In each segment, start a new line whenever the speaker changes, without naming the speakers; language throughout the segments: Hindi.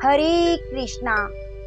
हरे कृष्णा।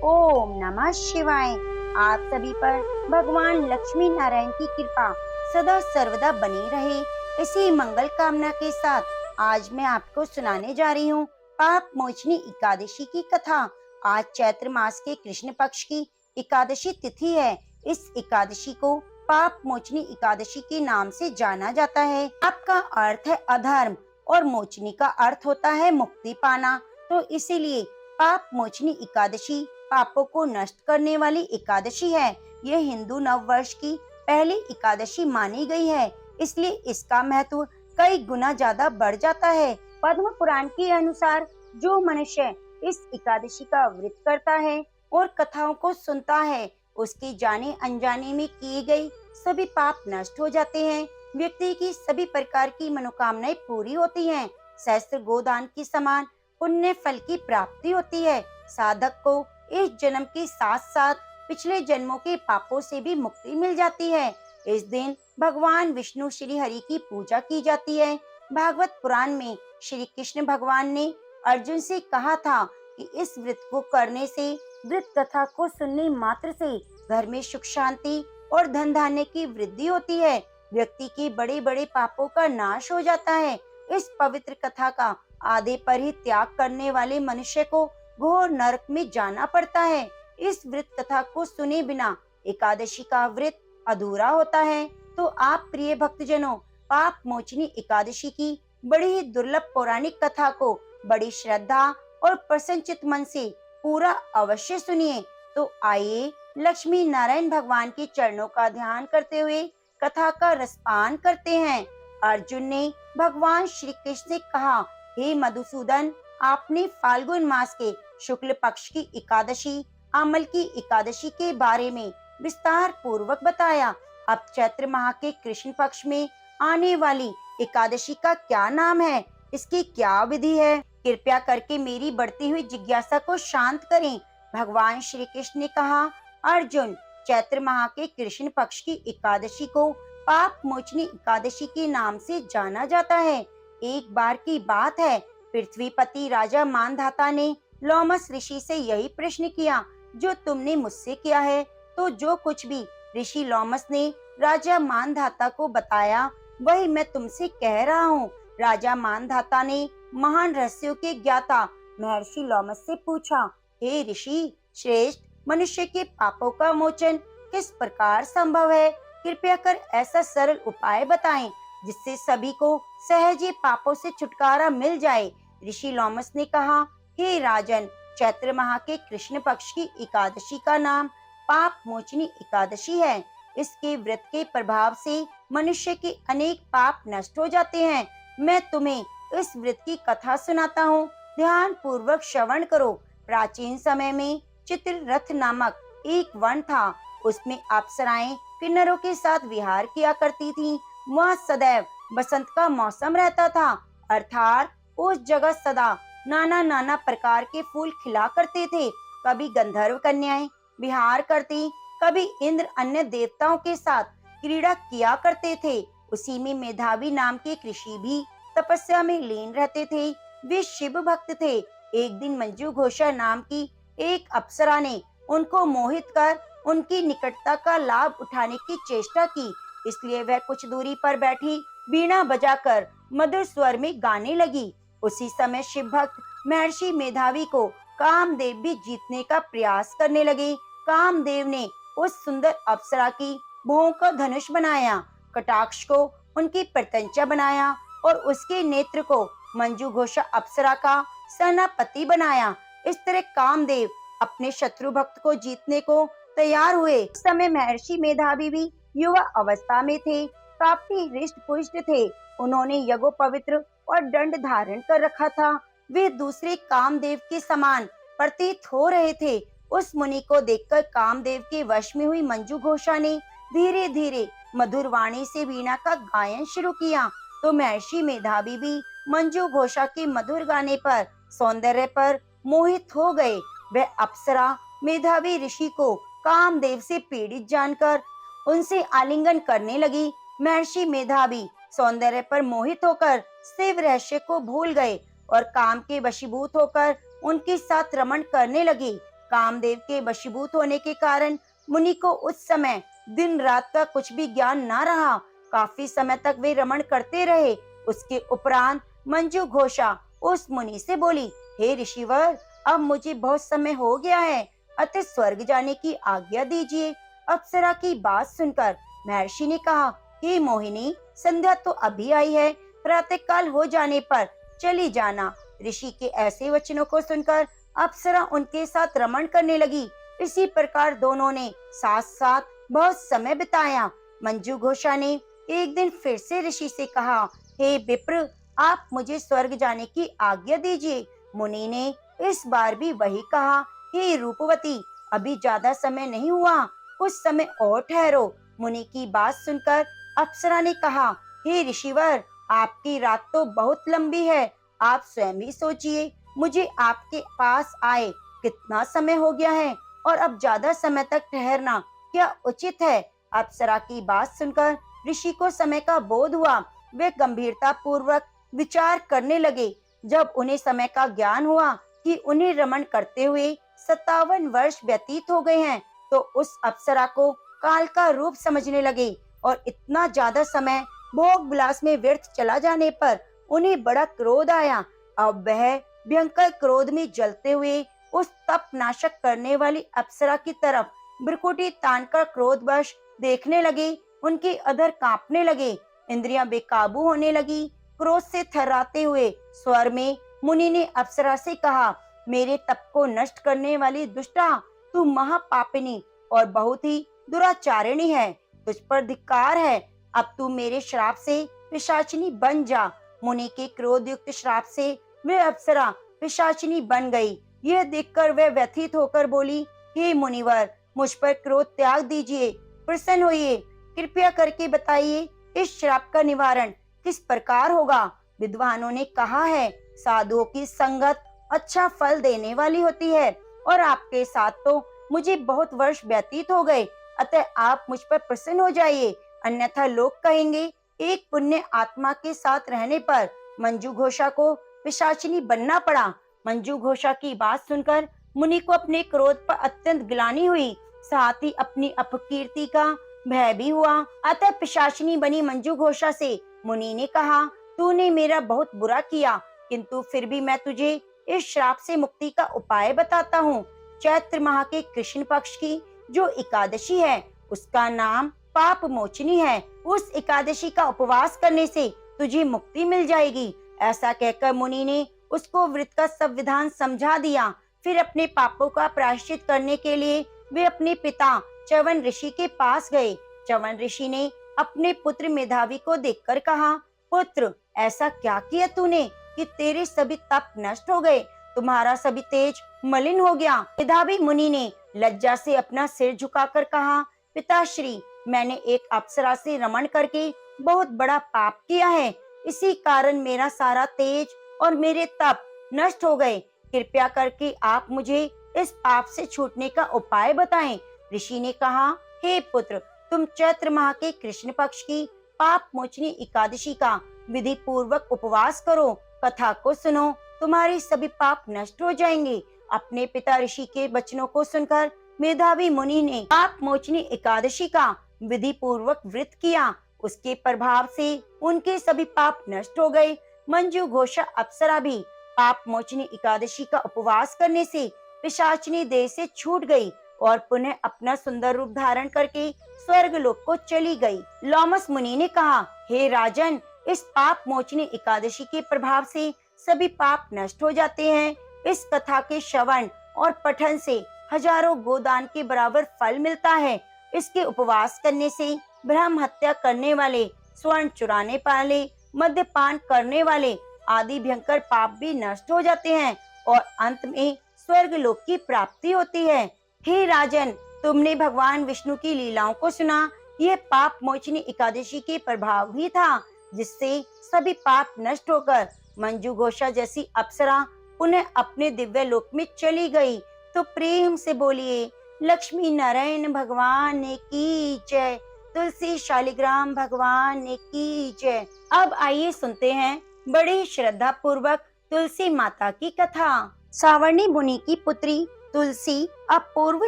ओम नमः शिवाय। आप सभी पर भगवान लक्ष्मी नारायण की कृपा सदा सर्वदा बनी रहे, इसी मंगल कामना के साथ आज मैं आपको सुनाने जा रही हूँ पाप मोचनी एकादशी की कथा। आज चैत्र मास के कृष्ण पक्ष की एकादशी तिथि है। इस एकादशी को पाप मोचनी एकादशी के नाम से जाना जाता है। पाप का अर्थ है अधर्म और मोचनी का अर्थ होता है मुक्ति पाना। तो इसीलिए पाप मोचनी एकादशी पापों को नष्ट करने वाली एकादशी है। यह हिंदू नव वर्ष की पहली एकादशी मानी गई है, इसलिए इसका महत्व कई गुना ज्यादा बढ़ जाता है। पद्म पुराण के अनुसार जो मनुष्य इस एकादशी का व्रत करता है और कथाओं को सुनता है, उसके जाने अनजाने में किए गए सभी पाप नष्ट हो जाते हैं। व्यक्ति की सभी प्रकार की मनोकामनाएं पूरी होती हैं। सहस्त्र गोदान के समान पुण्य फल की प्राप्ति होती है। साधक को इस जन्म के साथ साथ पिछले जन्मों के पापों से भी मुक्ति मिल जाती है। इस दिन भगवान विष्णु श्री हरि की पूजा की जाती है। भागवत पुराण में श्री कृष्ण भगवान ने अर्जुन से कहा था कि इस व्रत को करने से, व्रत कथा को सुनने मात्र से घर में सुख शांति और धन धान्य की वृद्धि होती है। व्यक्ति के बड़े बड़े पापों का नाश हो जाता है। इस पवित्र कथा का आधे पर ही त्याग करने वाले मनुष्य को घोर नरक में जाना पड़ता है। इस व्रत कथा को सुने बिना एकादशी का व्रत अधूरा होता है। तो आप प्रिय भक्तजनों, पाप मोचनी एकादशी की बड़ी ही दुर्लभ पौराणिक कथा को बड़ी श्रद्धा और प्रसन्नचित मन से पूरा अवश्य सुनिए। तो आइए लक्ष्मी नारायण भगवान के चरणों का ध्यान करते हुए कथा का रसपान करते हैं। अर्जुन ने भगवान श्री कृष्ण से कहा, हे मधुसूदन, आपने फाल्गुन मास के शुक्ल पक्ष की एकादशी अमल की एकादशी के बारे में विस्तार पूर्वक बताया। अब चैत्र माह के कृष्ण पक्ष में आने वाली एकादशी का क्या नाम है, इसकी क्या विधि है, कृपया करके मेरी बढ़ती हुई जिज्ञासा को शांत करें। भगवान श्री कृष्ण ने कहा, अर्जुन, चैत्र माह के कृष्ण पक्ष की एकादशी को पाप मोचनी एकादशी के नाम से जाना जाता है। एक बार की बात है, पृथ्वीपति राजा मानधाता ने लोमस ऋषि से यही प्रश्न किया जो तुमने मुझसे किया है। तो जो कुछ भी ऋषि लोमस ने राजा मानधाता को बताया वही मैं तुमसे कह रहा हूँ। राजा मानधाता ने महान रहस्यों के ज्ञाता महर्षि लोमस से पूछा, हे ऋषि श्रेष्ठ, मनुष्य के पापों का मोचन किस प्रकार संभव है? कृपया कर ऐसा सरल उपाय बताएं जिससे सभी को सहज ही पापों से छुटकारा मिल जाए। ऋषि लोमस ने कहा, हे राजन, चैत्र माह के कृष्ण पक्ष की एकादशी का नाम पाप मोचनी एकादशी है। इसके व्रत के प्रभाव से मनुष्य के अनेक पाप नष्ट हो जाते हैं। मैं तुम्हें इस व्रत की कथा सुनाता हूँ, ध्यान पूर्वक श्रवण करो। प्राचीन समय में चित्ररथ नामक एक वन था। उसमें अप्सराएं किन्नरों के साथ विहार किया करती थीं। वहाँ सदैव बसंत का मौसम रहता था, अर्थात उस जगह सदा नाना नाना प्रकार के फूल खिला करते थे। कभी गंधर्व कन्याएं विहार करती, कभी इंद्र अन्य देवताओं के साथ क्रीड़ा किया करते थे। उसी में मेधावी नाम के ऋषि भी तपस्या में लीन रहते थे। वे शिव भक्त थे। एक दिन मंजू घोषा नाम की एक अप्सरा ने उनको मोहित कर उनकी निकटता का लाभ उठाने की चेष्टा की। इसलिए वह कुछ दूरी पर बैठी वीणा बजाकर मधुर स्वर में गाने लगी। उसी समय शिव भक्त महर्षि मेधावी को कामदेव भी जीतने का प्रयास करने लगे। कामदेव ने उस सुंदर अप्सरा की भौं को धनुष बनाया, कटाक्ष को उनकी प्रत्यंचा बनाया और उसके नेत्र को मंजू घोषा अप्सरा का सेनापति बनाया। इस तरह कामदेव अपने शत्रु भक्त को जीतने को तैयार हुए। उस समय महर्षि मेधावी भी युवा अवस्था में थे, काफी हृष्ट पुष्ट थे। उन्होंने यज्ञोपवीत और दंड धारण कर रखा था। वे दूसरे कामदेव के समान प्रतीत हो रहे थे। उस मुनि को देखकर कामदेव के वश में हुई मंजू घोषा ने धीरे धीरे मधुर वाणी से वीणा का गायन शुरू किया। तो महर्षि मेधावी भी मंजू घोषा के मधुर गाने पर, सौंदर्य पर मोहित हो गए। वह अप्सरा मेधावी ऋषि को कामदेव से पीड़ित जानकर उनसे आलिंगन करने लगी। महर्षि मेधावी सौंदर्य पर मोहित होकर शिव रहस्य को भूल गए और काम के वशीभूत होकर उनके साथ रमण करने लगी। कामदेव के वशीभूत होने के कारण मुनि को उस समय दिन रात का कुछ भी ज्ञान ना रहा। काफी समय तक वे रमण करते रहे। उसके उपरांत मंजू घोषा उस मुनि से बोली, हे ऋषिवर, अब मुझे बहुत समय हो गया है, अतः स्वर्ग जाने की आज्ञा दीजिए। अप्सरा की बात सुनकर महर्षि ने कहा, हे मोहिनी, संध्या तो अभी आई है, प्रातः काल हो जाने पर चली जाना। ऋषि के ऐसे वचनों को सुनकर अप्सरा उनके साथ रमण करने लगी। इसी प्रकार दोनों ने साथ साथ बहुत समय बिताया। मंजू घोषा ने एक दिन फिर से ऋषि से कहा, हे विप्र, आप मुझे स्वर्ग जाने की आज्ञा दीजिए। मुनि ने इस बार भी वही कहा, हे रूपवती, अभी ज्यादा समय नहीं हुआ, कुछ समय और ठहरो। मुनि की बात सुनकर अप्सरा ने कहा, हे ऋषिवर, आपकी रात तो बहुत लंबी है, आप स्वयं ही सोचिए, मुझे आपके पास आए कितना समय हो गया है और अब ज्यादा समय तक ठहरना क्या उचित है। अप्सरा की बात सुनकर ऋषि को समय का बोध हुआ। वे गंभीरता पूर्वक विचार करने लगे। जब उन्हें समय का ज्ञान हुआ कि उन्हें रमण करते हुए 57 वर्ष व्यतीत हो गए हैं, तो उस अप्सरा को काल का रूप समझने लगे और इतना ज्यादा समय भोग विलास में व्यर्थ चला जाने पर उन्हें बड़ा क्रोध आया। अब वह भयंकर क्रोध में जलते हुए उस तप नाशक करने वाली अप्सरा की तरफ भ्रुकुटी तानकर क्रोधवश देखने लगे। उनके अधर कांपने लगे, इंद्रियां बेकाबू होने लगी। क्रोध से थर्राते हुए स्वर में मुनि ने अप्सरा से कहा, मेरे तप को नष्ट करने वाली दुष्टा, तू महापापिनी और बहुत ही दुराचारिणी है, तुझ पर धिक्कार है। अब तू मेरे श्राप से पिशाचिनी बन जा। मुनि के क्रोध युक्त श्राप से वे अप्सरा पिशाचिनी बन गई। यह देखकर वह व्यथित होकर बोली, हे मुनिवर, मुझ पर क्रोध त्याग दीजिए, प्रसन्न होइए, कृपया करके बताइए इस श्राप का निवारण किस प्रकार होगा। विद्वानों ने कहा है, साधुओं की संगत अच्छा फल देने वाली होती है और आपके साथ तो मुझे बहुत वर्ष व्यतीत हो गए, अतः आप मुझ पर प्रसन्न हो जाइए, अन्यथा लोग कहेंगे एक पुण्य आत्मा के साथ रहने पर मंजू घोषा को पिशाचिनी बनना पड़ा। मंजू घोषा की बात सुनकर मुनि को अपने क्रोध पर अत्यंत ग्लानि हुई, साथ ही अपनी अपकीर्ति का भय भी हुआ। अतः पिशाचिनी बनी मंजू घोषा से मुनि ने कहा, तूने मेरा बहुत बुरा किया, किंतु फिर भी मैं तुझे इस श्राप से मुक्ति का उपाय बताता हूँ। चैत्र माह के कृष्ण पक्ष की जो एकादशी है, उसका नाम पाप मोचनी है। उस एकादशी का उपवास करने से तुझे मुक्ति मिल जाएगी। ऐसा कहकर मुनि ने उसको व्रत का सब विधान समझा दिया। फिर अपने पापों का प्रायश्चित करने के लिए वे अपने पिता च्यवन ऋषि के पास गए। च्यवन ऋषि ने अपने पुत्र मेधावी को देखकर कहा, पुत्र, ऐसा क्या किया तूने कि तेरे सभी तप नष्ट हो गए, तुम्हारा सभी तेज मलिन हो गया। मेधावी मुनि ने लज्जा से अपना सिर झुकाकर कहा, पिताश्री, मैंने एक अप्सरा से रमण करके बहुत बड़ा पाप किया है, इसी कारण मेरा सारा तेज और मेरे तप नष्ट हो गए। कृपया करके आप मुझे इस पाप से छूटने का उपाय बताएं। ऋषि ने कहा, हे पुत्र, तुम चैत्र माह के कृष्ण पक्ष की पाप मोचनी एकादशी का विधि पूर्वक उपवास करो, कथा को सुनो, तुम्हारे सभी पाप नष्ट हो जाएंगे। अपने पिता ऋषि के वचनों को सुनकर मेधावी मुनि ने पाप मोचनी एकादशी का विधि पूर्वक व्रत किया। उसके प्रभाव से उनके सभी पाप नष्ट हो गए। मंजू घोषा अप्सरा भी पाप मोचनी एकादशी का उपवास करने से पिशाचिनी देह से छूट गई और पुनः अपना सुंदर रूप धारण करके स्वर्ग लोक को चली गई। लोमस मुनि ने कहा, हे राजन, इस पाप मोचनी एकादशी के प्रभाव से सभी पाप नष्ट हो जाते हैं। इस कथा के श्रवण और पठन से हजारों गोदान के बराबर फल मिलता है। इसके उपवास करने से ब्रह्म हत्या करने वाले, स्वर्ण चुराने वाले, मद्यपान करने वाले आदि भयंकर पाप भी नष्ट हो जाते हैं और अंत में स्वर्ग लोक की प्राप्ति होती है। हे राजन, तुमने भगवान विष्णु की लीलाओं को सुना। यह पाप मोचनी एकादशी के प्रभाव ही था जिससे सभी पाप नष्ट होकर मंजू घोषा जैसी अप्सरा पुनः अपने दिव्य लोक में चली गई। तो प्रेम से बोलिए, लक्ष्मी नारायण भगवान की जय, तुलसी शालिग्राम भगवान की जय। अब आइए सुनते हैं बड़ी श्रद्धा पूर्वक तुलसी माता की कथा। सावर्णी मुनि की पुत्री तुलसी अपूर्व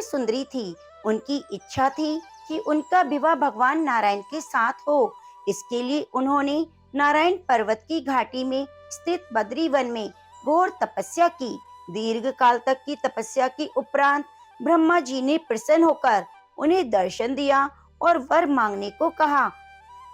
सुंदरी थी। उनकी इच्छा थी कि उनका विवाह भगवान नारायण के साथ हो। इसके लिए उन्होंने नारायण पर्वत की घाटी में स्थित बद्री वन में घोर तपस्या की। दीर्घ काल तक की तपस्या के उपरांत ब्रह्मा जी ने प्रसन्न होकर उन्हें दर्शन दिया और वर मांगने को कहा।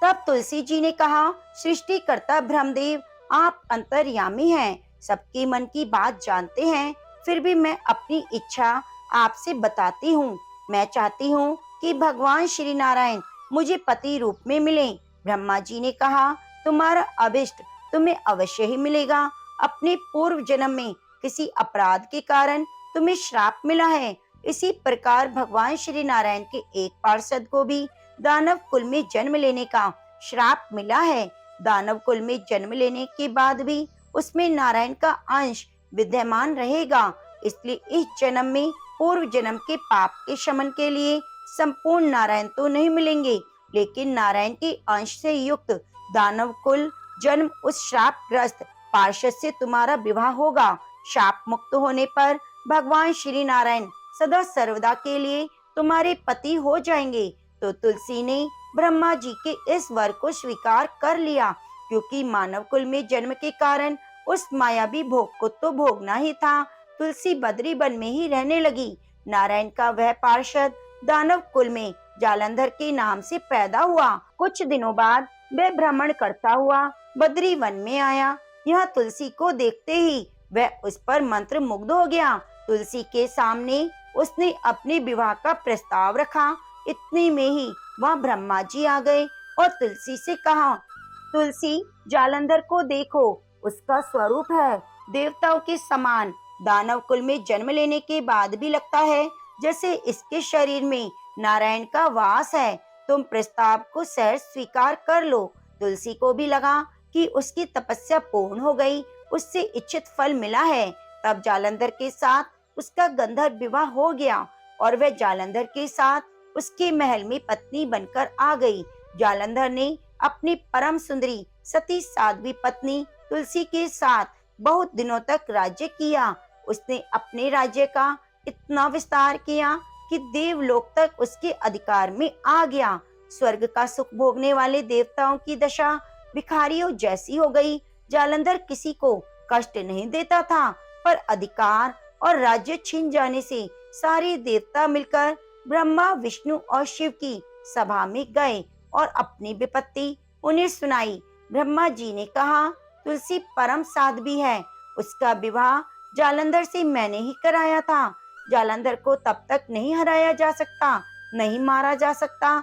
तब तुलसी जी ने कहा, सृष्टिकर्ता ब्रह्मदेव, आप अंतर्यामी हैं, सबके मन की बात जानते हैं, फिर भी मैं अपनी इच्छा आपसे बताती हूँ। मैं चाहती हूँ कि भगवान श्री नारायण मुझे पति रूप में मिले। ब्रह्मा जी ने कहा, तुम्हारा अभिष्ट तुम्हें अवश्य ही मिलेगा। अपने पूर्व जन्म में किसी अपराध के कारण तुम्हें श्राप मिला है। इसी प्रकार भगवान श्री नारायण के एक पार्षद को भी दानव कुल में जन्म लेने का श्राप मिला है। दानव कुल में जन्म लेने के बाद भी उसमें नारायण का अंश विद्यमान रहेगा। इसलिए इस जन्म में पूर्व जन्म के पाप के शमन के लिए संपूर्ण नारायण तो नहीं मिलेंगे, लेकिन नारायण के अंश से युक्त दानव कुल जन्म उस श्राप ग्रस्त पार्षद से तुम्हारा विवाह होगा। शाप मुक्त होने पर भगवान श्री नारायण सदा सर्वदा के लिए तुम्हारे पति हो जाएंगे। तो तुलसी ने ब्रह्मा जी के इस वर को स्वीकार कर लिया, क्योंकि मानव कुल में जन्म के कारण उस मायावी भोग को तो भोगना ही था। तुलसी बद्री वन में ही रहने लगी। नारायण का वह पार्षद दानव कुल में जालंधर के नाम से पैदा हुआ। कुछ दिनों बाद वह भ्रमण करता हुआ बद्री वन में आया। यह तुलसी को देखते ही वह उस पर मंत्र मुग्ध हो गया। तुलसी के सामने उसने अपने विवाह का प्रस्ताव रखा। इतने में ही वह ब्रह्मा जी आ गए और तुलसी से कहा, तुलसी, जालंधर को देखो, उसका स्वरूप है देवताओं के समान। दानव कुल में जन्म लेने के बाद भी लगता है जैसे इसके शरीर में नारायण का वास है। तुम प्रस्ताव को सहर्ष स्वीकार कर लो। तुलसी को भी लगा कि उसकी तपस्या पूर्ण हो गई, उससे इच्छित फल मिला है। तब जालंधर के साथ उसका गंधर्व विवाह हो गया और वह जालंधर के साथ उसके महल में पत्नी बनकर आ गई। जालंधर ने अपनी परम सुंदरी सती साध्वी पत्नी तुलसी के साथ बहुत दिनों तक राज्य किया। उसने अपने राज्य का इतना विस्तार किया कि देवलोक तक उसके अधिकार में आ गया। स्वर्ग का सुख भोगने वाले देवताओं की दशा भिखारियों जैसी हो गई। जालंधर किसी को कष्ट नहीं देता था, पर अधिकार और राज्य छीन जाने से सारे देवता मिलकर ब्रह्मा, विष्णु और शिव की सभा में गए और अपनी विपत्ति उन्हें सुनाई। ब्रह्मा जी ने कहा, तुलसी परम साध्वी है, उसका विवाह जालंधर से मैंने ही कराया था। जालंधर को तब तक नहीं हराया जा सकता, नहीं मारा जा सकता,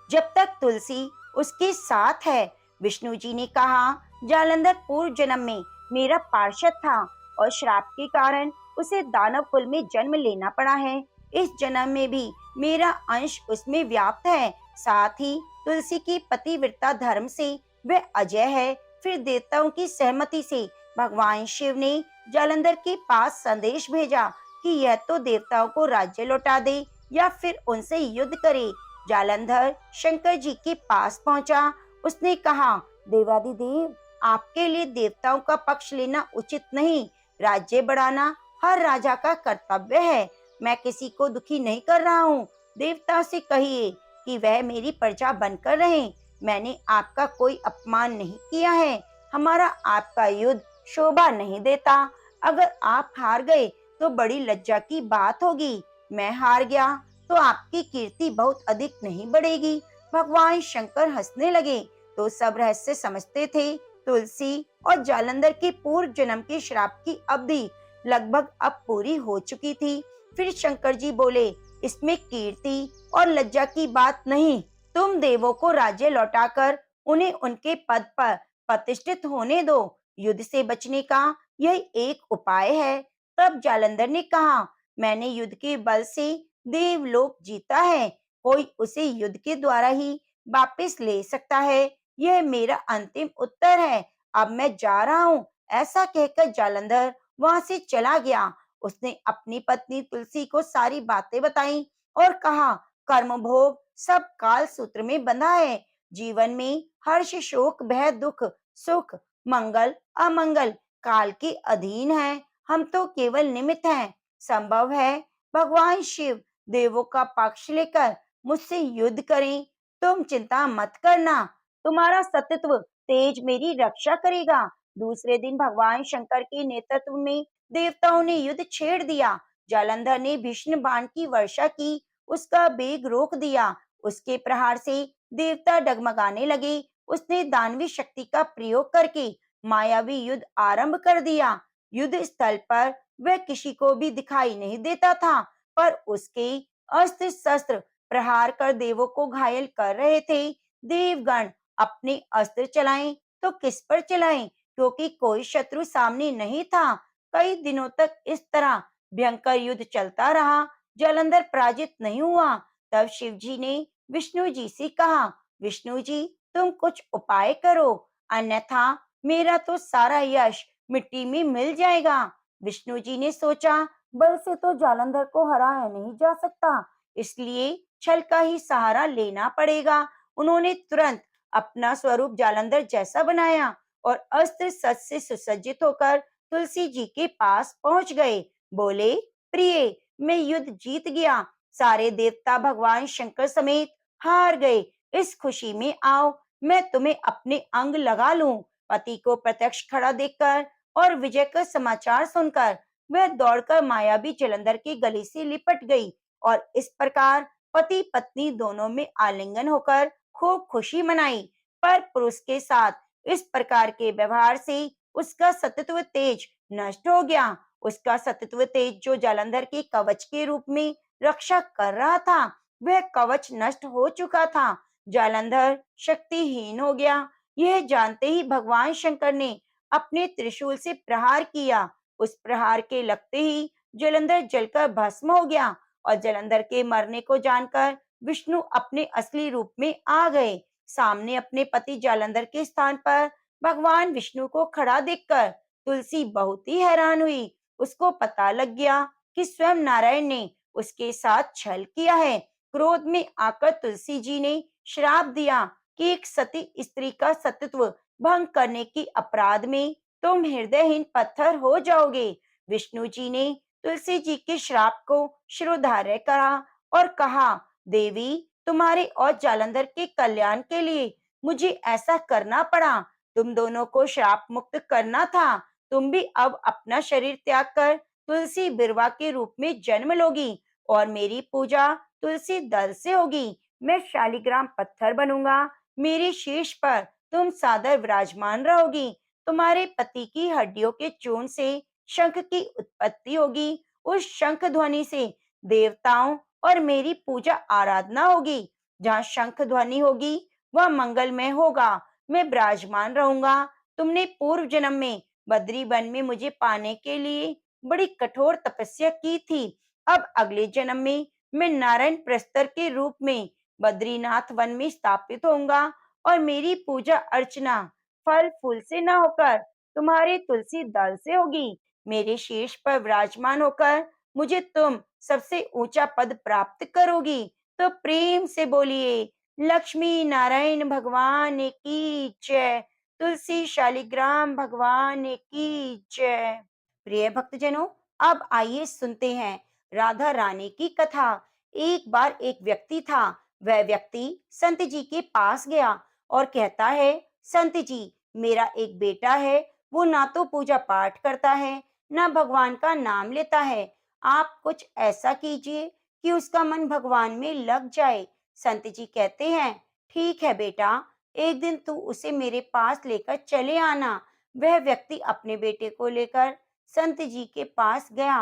जब तक तुलसी उसके साथ है। विष्णु जी ने कहा, जालंधर पूर्व जन्म में मेरा पार्षद था और श्राप के कारण उसे दानव कुल में जन्म लेना पड़ा है। इस जन्म में भी मेरा अंश उसमें व्याप्त है। साथ ही तुलसी की पतिव्रता धर्म से वह अजय है। फिर देवताओं की सहमति से भगवान शिव ने जालंधर के पास संदेश भेजा कि यह तो देवताओं को राज्य लौटा दे या फिर उनसे युद्ध करे। जालंधर शंकर जी के पास पहुंचा। उसने कहा, देवाधिदेव, आपके लिए देवताओं का पक्ष लेना उचित नहीं। राज्य बढ़ाना हर राजा का कर्तव्य है। मैं किसी को दुखी नहीं कर रहा हूँ। देवताओं से कहिए कि वह मेरी प्रजा बनकर रहें। मैंने आपका कोई अपमान नहीं किया है। हमारा आपका युद्ध शोभा नहीं देता। अगर आप हार गए तो बड़ी लज्जा की बात होगी। मैं हार गया तो आपकी कीर्ति बहुत अधिक नहीं बढ़ेगी। भगवान शंकर हंसने लगे। तो सब रहस्य समझते थे। तुलसी और जालंधर के पूर्व जन्म के श्राप की अवधि लगभग अब पूरी हो चुकी थी। फिर शंकर जी बोले, इसमें कीर्ति और लज्जा की बात नहीं। तुम देवों को राज्य लौटाकर उन्हें उनके पद पर प्रतिष्ठित होने दो। युद्ध से बचने का यही एक उपाय है। तब जालंधर ने कहा, मैंने युद्ध के बल से देवलोक जीता है। कोई उसे युद्ध के द्वारा ही वापस ले सकता है। यह मेरा अंतिम उत्तर है। अब मैं जा रहा हूँ। ऐसा कहकर जालंधर वहां से चला गया। उसने अपनी पत्नी तुलसी को सारी बातें बताई और कहा, कर्म भोग सब काल सूत्र में बंधा है। जीवन में हर्ष, शोक, भय, दुख, सुख, मंगल, अमंगल काल के अधीन है। हम तो केवल निमित्त हैं। संभव है भगवान शिव देवों का पक्ष लेकर मुझसे युद्ध करें। तुम चिंता मत करना, तुम्हारा सतत्व तेज मेरी रक्षा करेगा। दूसरे दिन भगवान शंकर के नेतृत्व में देवताओं ने युद्ध छेड़ दिया। जालंधर ने भीषण बाण की वर्षा की, उसका वेग रोक दिया। उसके प्रहार से देवता डगमगाने लगे। उसने दानवी शक्ति का प्रयोग करके मायावी युद्ध आरंभ कर दिया। युद्ध स्थल पर वह किसी को भी दिखाई नहीं देता था, पर उसके अस्त्र शस्त्र प्रहार कर देवों को घायल कर रहे थे। देवगण अपने अस्त्र चलाएं तो किस पर चलाएं, क्योंकि कोई शत्रु सामने नहीं था। कई दिनों तक इस तरह भयंकर युद्ध चलता रहा। जालंधर पराजित नहीं हुआ। तब शिव जी ने विष्णु जी से कहा, विष्णु जी तुम कुछ उपाय करो, अन्यथा मेरा तो सारा यश मिट्टी में मिल जाएगा। विष्णु जी ने सोचा, बल से तो जालंधर को हराया नहीं जा सकता, इसलिए छल का ही सहारा लेना पड़ेगा। उन्होंने तुरंत अपना स्वरूप जालंधर जैसा बनाया और अस्त्र शस्त्र से सुसज्जित होकर तुलसी जी के पास पहुंच गए। बोले, प्रिय मैं युद्ध जीत गया। सारे देवता भगवान शंकर समेत हार गए। इस खुशी में आओ, मैं तुम्हें अपने अंग लगा लूं। पति को प्रत्यक्ष खड़ा देखकर और विजय का समाचार सुनकर वह दौड़कर मायावी जालंधर के गले से लिपट गई और इस प्रकार पति पत्नी दोनों में आलिंगन होकर खूब खुशी मनाई। पर पुरुष के साथ इस प्रकार के व्यवहार से उसका सतत्व तेज नष्ट हो गया। उसका सतत्व तेज जो जालंधर के कवच के रूप में रक्षा कर रहा था, वह कवच नष्ट हो चुका था। जालंधर शक्तिहीन हो गया। यह जानते ही भगवान शंकर ने अपने त्रिशूल से प्रहार किया। उस प्रहार के लगते ही जालंधर जलकर भस्म हो गया और जालंधर के मरने को जानकर विष्णु अपने असली रूप में आ गए। सामने अपने पति जालंधर के स्थान पर भगवान विष्णु को खड़ा देखकर तुलसी बहुत ही हैरान हुई। उसको पता लग गया कि स्वयं नारायण ने उसके साथ छल किया है। क्रोध में आकर तुलसी जी ने श्राप दिया कि एक सती स्त्री का सतत्व भंग करने के अपराध में तुम हृदयहीन पत्थर हो जाओगे। विष्णु जी ने तुलसी जी के श्राप को शिरोधार्य करा और कहा, देवी तुम्हारे और जालंधर के कल्याण के लिए मुझे ऐसा करना पड़ा। तुम दोनों को श्राप मुक्त करना था। तुम भी अब अपना शरीर त्याग कर तुलसी बिरवा के रूप में जन्म लोगी और मेरी पूजा तुलसी दल से होगी। मैं शालिग्राम पत्थर बनूंगा। मेरे शीश पर तुम सादर विराजमान रहोगी। तुम्हारे पति की हड्डियों के चूर्ण से शंख की उत्पत्ति होगी। उस शंख ध्वनि से देवताओं और मेरी पूजा आराधना होगी। जहाँ शंख ध्वनि होगी वह मंगलमय होगा। मैं विराजमान रहूंगा। तुमने पूर्व जन्म में बद्री वन में मुझे पाने के लिए बड़ी कठोर तपस्या की थी। अब अगले जन्म में मैं नारायण प्रस्तर के रूप में बद्रीनाथ वन में स्थापित होऊंगा और मेरी पूजा अर्चना फल फूल से न होकर तुम्हारे तुलसी दल से होगी। मेरे शीश पर विराजमान होकर मुझे तुम सबसे ऊंचा पद प्राप्त करोगी। तो प्रेम से बोलिए, लक्ष्मी नारायण भगवान की जय। तुलसी शालिग्राम भगवान की जय। प्रिय भक्तजनों, अब आइए सुनते हैं राधा रानी की कथा। एक बार एक व्यक्ति था। वह व्यक्ति संत जी के पास गया और कहता है, संत जी मेरा एक बेटा है, वो ना तो पूजा पाठ करता है ना भगवान का नाम लेता है। आप कुछ ऐसा कीजिए कि उसका मन भगवान में लग जाए। संत जी कहते हैं, ठीक है बेटा, एक दिन तू उसे मेरे पास लेकर चले आना। वह व्यक्ति अपने बेटे को लेकर संत जी के पास गया।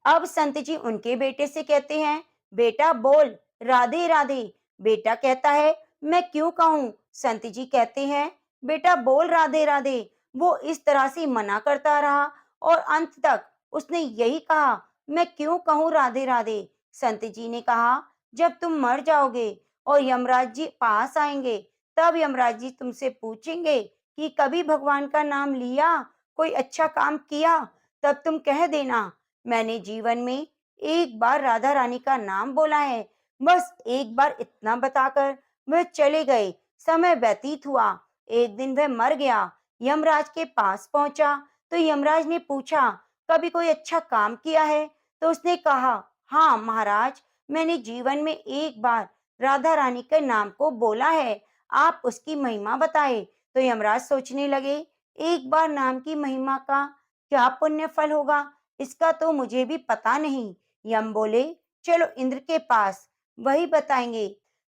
अब संत जी उनके बेटे से कहते हैं, बेटा बोल राधे राधे। बेटा कहता है, मैं क्यों कहूँ। संत जी कहते हैं, बेटा बोल राधे राधे। वो इस तरह से मना करता रहा और अंत तक उसने यही कहा, मैं क्यों कहूँ राधे राधे। संत जी ने कहा, जब तुम मर जाओगे और यमराज जी पास आएंगे, तब यमराज जी तुमसे पूछेंगे कि कभी भगवान का नाम लिया, कोई अच्छा काम किया, तब तुम कह देना, मैंने जीवन में एक बार राधा रानी का नाम बोला है। बस एक बार इतना बताकर वह चले गए। समय व्यतीत हुआ। एक दिन वह मर गया। यमराज के पास पहुंचा तो यमराज ने पूछा, कभी कोई अच्छा काम किया है? तो उसने कहा, हाँ महाराज, मैंने जीवन में एक बार राधा रानी के नाम को बोला है, आप उसकी महिमा बताए। तो यमराज सोचने लगे, एक बार नाम की महिमा का क्या पुण्य फल होगा, इसका तो मुझे भी पता नहीं। यम बोले, चलो इंद्र के पास, वही बताएंगे।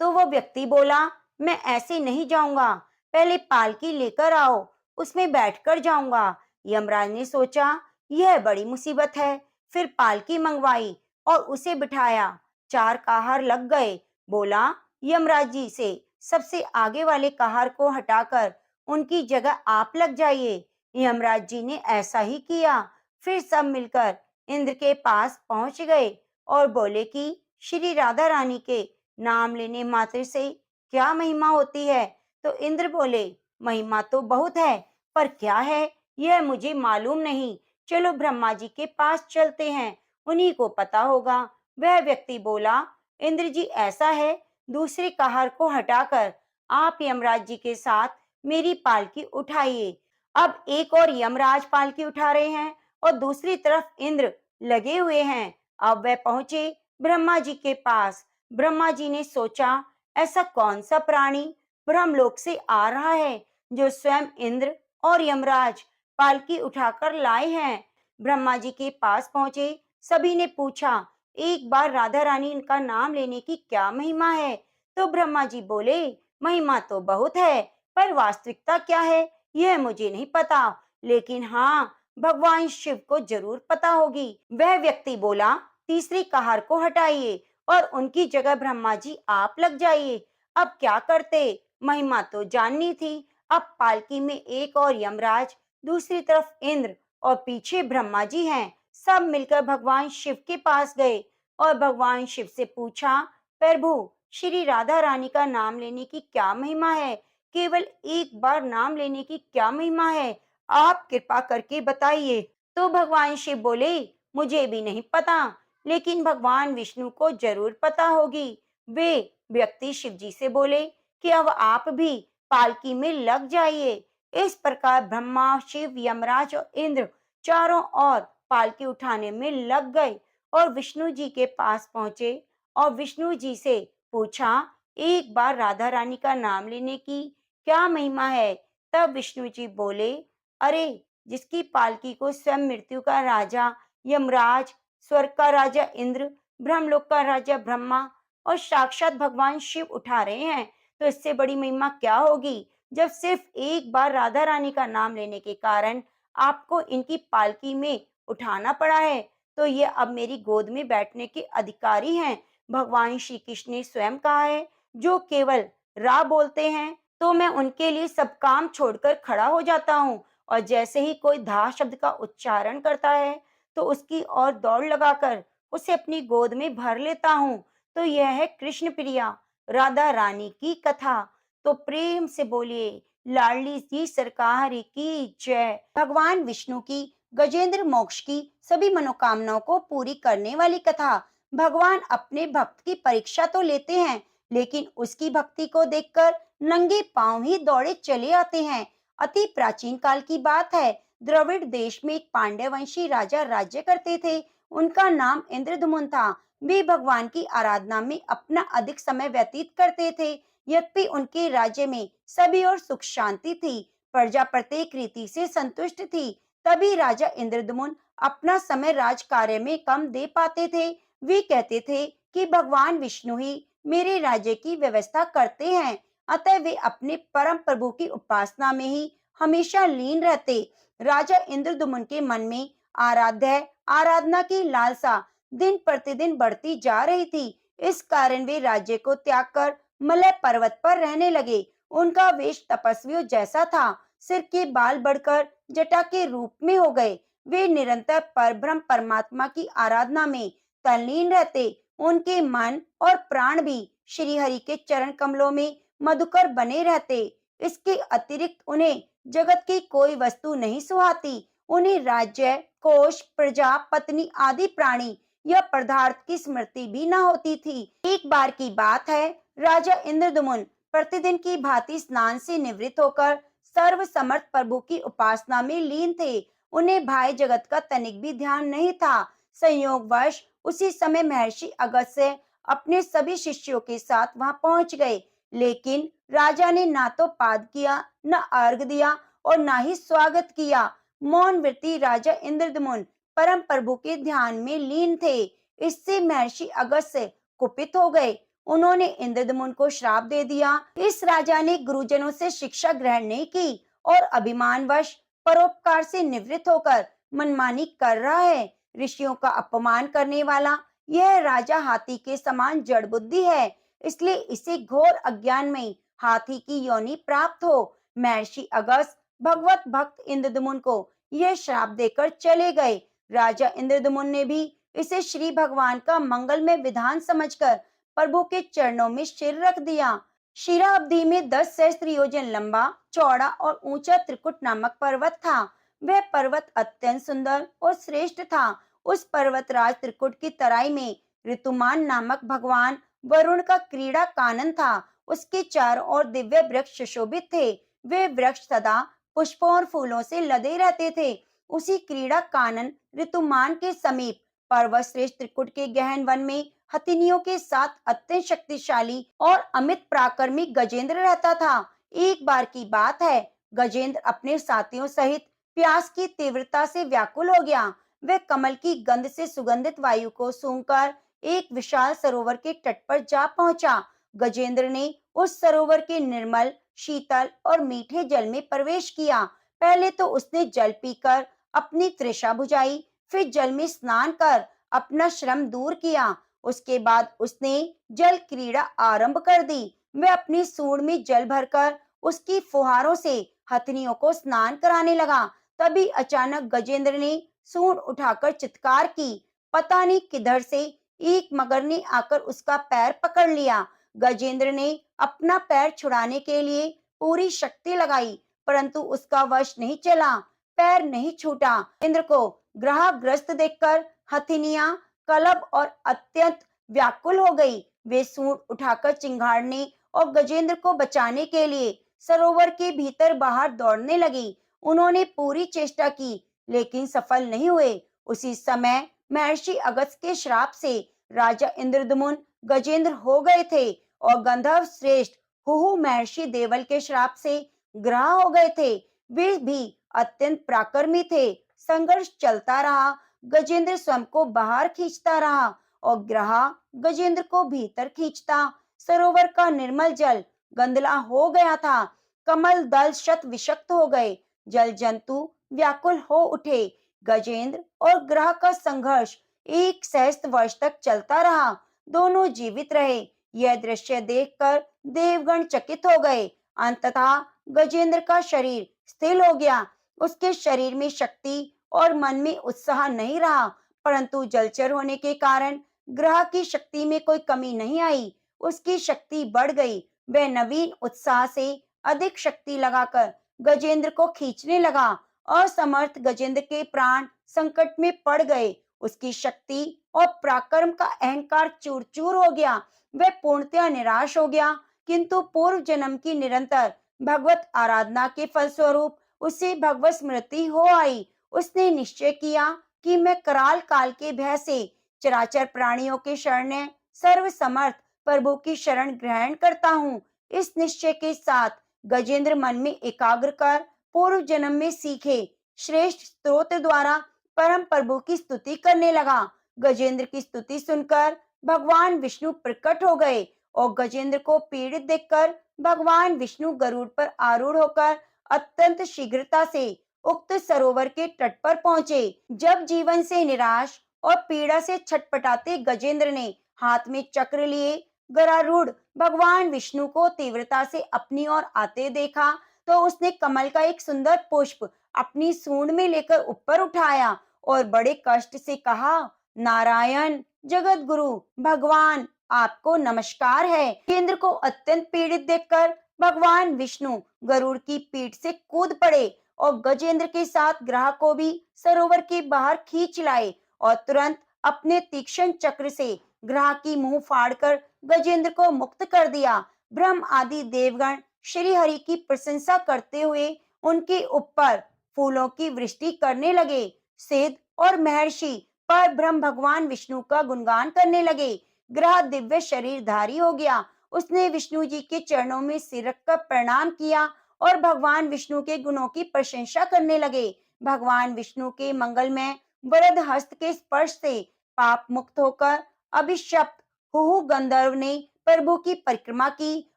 तो वो व्यक्ति बोला, मैं ऐसे नहीं जाऊंगा, पहले पालकी लेकर आओ, उसमें बैठकर जाऊंगा। यमराज ने सोचा, यह बड़ी मुसीबत है। फिर पालकी मंगवाई और उसे बिठाया। 4 कहार लग गए। बोला यमराज जी से, सबसे आगे वाले कहार को हटाकर उनकी जगह आप लग जाइए। यमराज जी ने ऐसा ही किया। फिर सब मिलकर इंद्र के पास पहुंच गए और बोले कि श्री राधा रानी के नाम लेने मात्र से क्या महिमा होती है? तो इंद्र बोले, महिमा तो बहुत है, पर क्या है यह मुझे मालूम नहीं। चलो ब्रह्मा जी के पास चलते हैं, उन्हीं को पता होगा। वह व्यक्ति बोला, इंद्र जी ऐसा है, दूसरे कहार को हटाकर आप यमराज जी के साथ मेरी पालकी उठाइए। अब एक और यमराज पालकी उठा रहे हैं और दूसरी तरफ इंद्र लगे हुए हैं। अब वह पहुंचे ब्रह्मा जी के पास। ब्रह्मा जी ने सोचा, ऐसा कौन सा प्राणी ब्रह्मलोक से आ रहा है जो स्वयं इंद्र और यमराज पालकी उठाकर लाए हैं। ब्रह्मा जी के पास पहुंचे। सभी ने पूछा, एक बार राधा रानी इनका नाम लेने की क्या महिमा है? तो ब्रह्मा जी बोले, महिमा तो बहुत है, पर वास्तविकता क्या है यह मुझे नहीं पता, लेकिन हाँ, भगवान शिव को जरूर पता होगी। वह व्यक्ति बोला, तीसरी कहार को हटाइए और उनकी जगह ब्रह्मा जी आप लग जाइए। अब क्या करते, महिमा तो जाननी थी। अब पालकी में एक और यमराज, दूसरी तरफ इंद्र और पीछे ब्रह्मा जी हैं। सब मिलकर भगवान शिव के पास गए और भगवान शिव से पूछा, प्रभु, श्री राधा रानी का नाम लेने की क्या महिमा है? केवल एक बार नाम लेने की क्या महिमा है? आप कृपा करके बताइए। तो भगवान शिव बोले, मुझे भी नहीं पता, लेकिन भगवान विष्णु को जरूर पता होगी। वे व्यक्ति शिव जी से बोले कि अब आप भी पालकी में लग जाइए। इस प्रकार ब्रह्मा, शिव, यमराज और इंद्र चारों ओर पालकी उठाने में लग गए और विष्णु जी के पास पहुंचे और विष्णु जी से पूछा, एक बार राधा रानी का नाम लेने की क्या महिमा है? तब विष्णु जी बोले, अरे, जिसकी पालकी को स्वयं मृत्यु का राजा यमराज, स्वर्ग का राजा इंद्र, ब्रह्मलोक का राजा ब्रह्मा और साक्षात भगवान शिव उठा रहे हैं, तो इससे बड़ी महिमा क्या होगी? जब सिर्फ एक बार राधा रानी का नाम लेने के कारण आपको इनकी पालकी में उठाना पड़ा है, तो ये अब मेरी गोद में बैठने के अधिकारी हैं। भगवान श्री कृष्ण ने स्वयं कहा है, जो केवल रा बोलते हैं तो मैं उनके लिए सब काम छोड़कर खड़ा हो जाता हूँ, और जैसे ही कोई धा शब्द का उच्चारण करता है तो उसकी ओर दौड़ लगाकर उसे अपनी गोद में भर लेता हूँ। तो यह है कृष्ण प्रिया राधा रानी की कथा। तो प्रेम से बोलिए, लाडली जी सरकार की जय। भगवान विष्णु की गजेंद्र मोक्ष की सभी मनोकामनाओं को पूरी करने वाली कथा। भगवान अपने भक्त की परीक्षा तो लेते हैं, लेकिन उसकी भक्ति को देखकर नंगे पांव ही दौड़े चले आते हैं। अति प्राचीन काल की बात है। द्रविड़ देश में एक पांड्य वंशी राजा राज्य करते थे। उनका नाम इंद्रदमुन था। वे भगवान की आराधना में अपना अधिक समय व्यतीत करते थे। यद्यपि उनके राज्य में सभी और सुख शांति थी। प्रजा प्रत्येक रीति से संतुष्ट थी। तभी राजा इंद्रदमुन अपना समय राज कार्य में कम दे पाते थे। वे कहते थे कि भगवान विष्णु ही मेरे राज्य की व्यवस्था करते हैं, अतः वे अपने परम प्रभु की उपासना में ही हमेशा लीन रहते। राजा इंद्रदमुन के मन में आराधना की लालसा दिन प्रतिदिन बढ़ती जा रही थी। इस कारण वे राज्य को त्याग कर मलय पर्वत पर रहने लगे। उनका वेश तपस्वियों जैसा था। सिर के बाल बढ़कर जटा के रूप में हो गए। वे निरंतर परब्रह्म परमात्मा की आराधना में तल्लीन रहते। उनके मन और प्राण भी श्री हरि के चरण कमलों में मधुकर बने रहते। इसके अतिरिक्त उन्हें जगत की कोई वस्तु नहीं सुहाती। उन्हें राज्य, कोष, प्रजा, पत्नी आदि प्राणी या पदार्थ की स्मृति भी न होती थी। एक बार की बात है, राजा इंद्रदमुन प्रतिदिन की भांति स्नान से निवृत्त होकर सर्व समर्थ प्रभु की उपासना में लीन थे। उन्हें भाई जगत का तनिक भी ध्यान नहीं था। संयोगवश उसी समय महर्षि अगस्त्य अपने सभी शिष्यों के साथ वहां पहुंच गए, लेकिन राजा ने ना तो पाद किया, न अर्घ दिया और ना ही स्वागत किया। मौन व्रती राजा इंद्रदमुन परम प्रभु के ध्यान में लीन थे। इससे महर्षि अगस्त्य कुपित हो गए। उन्होंने इंद्रदमुन को श्राप दे दिया। इस राजा ने गुरुजनों से शिक्षा ग्रहण नहीं की और अभिमानवश परोपकार से निवृत्त होकर मनमानी कर रहा है। ऋषियों का अपमान करने वाला यह राजा हाथी के समान जड़ बुद्धि है, इसलिए इसे घोर अज्ञान में हाथी की योनि प्राप्त हो। महर्षि अगस्त भगवत भक्त इंद्रदमुन को यह श्राप देकर चले गए। राजा इंद्रदमुन ने भी इसे श्री भगवान का मंगलमय विधान समझकर प्रभु के चरणों में सिर रख दिया। क्षीराब्दी में 10 सहस्त्र योजन लंबा, चौड़ा और ऊंचा त्रिकुट नामक पर्वत था। वह पर्वत अत्यंत सुंदर और श्रेष्ठ था। उस पर्वतराज त्रिकुट की तराई में ऋतुमान नामक भगवान वरुण का क्रीड़ा कानन था। उसके चारों ओर दिव्य वृक्ष सुशोभित थे। वे वृक्ष सदा पुष्पों और फूलों से लदे रहते थे। उसी क्रीड़ा कानन ऋतुमान के समीप पर्वत श्रेष्ठ त्रिकुट के गहन वन में हथिनियों के साथ अत्यंत शक्तिशाली और अमित पराक्रमी गजेंद्र रहता था। एक बार की बात है, गजेंद्र अपने साथियों सहित प्यास की तीव्रता से व्याकुल हो गया। वह कमल की गंध से सुगंधित वायु को सूंघकर एक विशाल सरोवर के तट पर जा पहुंचा। गजेंद्र ने उस सरोवर के निर्मल, शीतल और मीठे जल में प्रवेश किया। पहले तो उसने जल पीकर अपनी तृषा बुझाई, फिर जल में स्नान कर अपना श्रम दूर किया। उसके बाद उसने जल क्रीड़ा आरंभ कर दी। वह अपनी सूंड में जल भरकर उसकी फुहारों से हथनियों को स्नान कराने लगा। तभी अचानक गजेंद्र ने सूंड उठाकर चित्कार की। पता नहीं किधर से एक मगर ने आकर उसका पैर पकड़ लिया। गजेंद्र ने अपना पैर छुड़ाने के लिए पूरी शक्ति लगाई, परंतु उसका वश नहीं चला। पैर नहीं छूटा। इंद्र को ग्रहग्रस्त देखकर हथिनियां कलब और अत्यंत व्याकुल हो गई। वे सूंड उठाकर चिंगाड़ने और गजेंद्र को बचाने के लिए सरोवर के भीतर बाहर दौड़ने लगी। उन्होंने पूरी चेष्टा की, लेकिन सफल नहीं हुए। उसी समय महर्षि अगस्त के श्राप से राजा इंद्रदमुन गजेंद्र हो गए थे और गंधर्व श्रेष्ठ हुहु महर्षि देवल के श्राप से ग्रह हो गए थे। वे भी अत्यंत पराक्रमी थे। संघर्ष चलता रहा। गजेंद्र स्वयं को बाहर खींचता रहा और ग्रह गजेंद्र को भीतर खींचता। सरोवर का निर्मल जल गंदला हो गया था। कमल दल शत विषक्त हो गए। जल जंतु व्याकुल हो उठे। गजेंद्र और ग्रह का संघर्ष 1 सहस्त्र वर्ष तक चलता रहा। दोनों जीवित रहे। यह दृश्य देखकर देवगण चकित हो गए। अंततः गजेंद्र का शरीर स्थिर हो गया। उसके शरीर में शक्ति और मन में उत्साह नहीं रहा, परंतु जलचर होने के कारण ग्रह की शक्ति में कोई कमी नहीं आई। उसकी शक्ति बढ़ गई। वह नवीन उत्साह से अधिक शक्ति लगाकर गजेंद्र को खींचने लगा। असमर्थ गजेंद्र के प्राण संकट में पड़ गए। उसकी शक्ति और पराक्रम का अहंकार चूर चूर हो गया। वह पूर्णतया निराश हो गया, किंतु पूर्व जन्म की निरंतर भगवत आराधना के फलस्वरूप उसे भगवत स्मृति हो आई। उसने निश्चय किया कि मैं कराल काल के भय से चराचर प्राणियों के शरण सर्व समर्थ प्रभु की शरण ग्रहण करता हूँ। इस निश्चय के साथ गजेंद्र मन में एकाग्र कर पूर्व जन्म में सीखे श्रेष्ठ स्तोत्र द्वारा परम प्रभु की स्तुति करने लगा। गजेंद्र की स्तुति सुनकर भगवान विष्णु प्रकट हो गए और गजेंद्र को पीड़ित देखकर भगवान विष्णु गरुड़ पर आरूढ़ होकर अत्यंत शीघ्रता से उक्त सरोवर के तट पर पहुंचे। जब जीवन से निराश और पीड़ा से छटपटाते गजेंद्र ने हाथ में चक्र लिए गरुड़ भगवान विष्णु को तीव्रता से अपनी ओर आते देखा, तो उसने कमल का एक सुंदर पुष्प अपनी सूंड में लेकर ऊपर उठाया और बड़े कष्ट से कहा, नारायण जगत गुरु भगवान, आपको नमस्कार है। गजेंद्र को अत्यंत पीड़ित देखकर भगवान विष्णु गरुड़ की पीठ से कूद पड़े और गजेंद्र के साथ ग्रह को भी सरोवर के बाहर खींच लाए और तुरंत अपने तीक्ष्ण चक्र से ग्रह की मुंह फाड़कर गजेंद्र को मुक्त कर दिया। ब्रह्म आदि देवगण श्री हरि की प्रशंसा करते हुए उनके ऊपर फूलों की वृष्टि करने लगे। सिद्ध और महर्षि पर ब्रह्म भगवान विष्णु का गुणगान करने लगे। ग्रह दिव्य शरीरधारी हो गया। उसने विष्णु जी के चरणों में सिर रखकर प्रणाम किया और भगवान विष्णु के गुणों की प्रशंसा करने लगे। भगवान विष्णु के मंगलमय वरद हस्त के स्पर्श से पाप मुक्त होकर अभिशप्त हुहु गंधर्व ने प्रभु की परिक्रमा की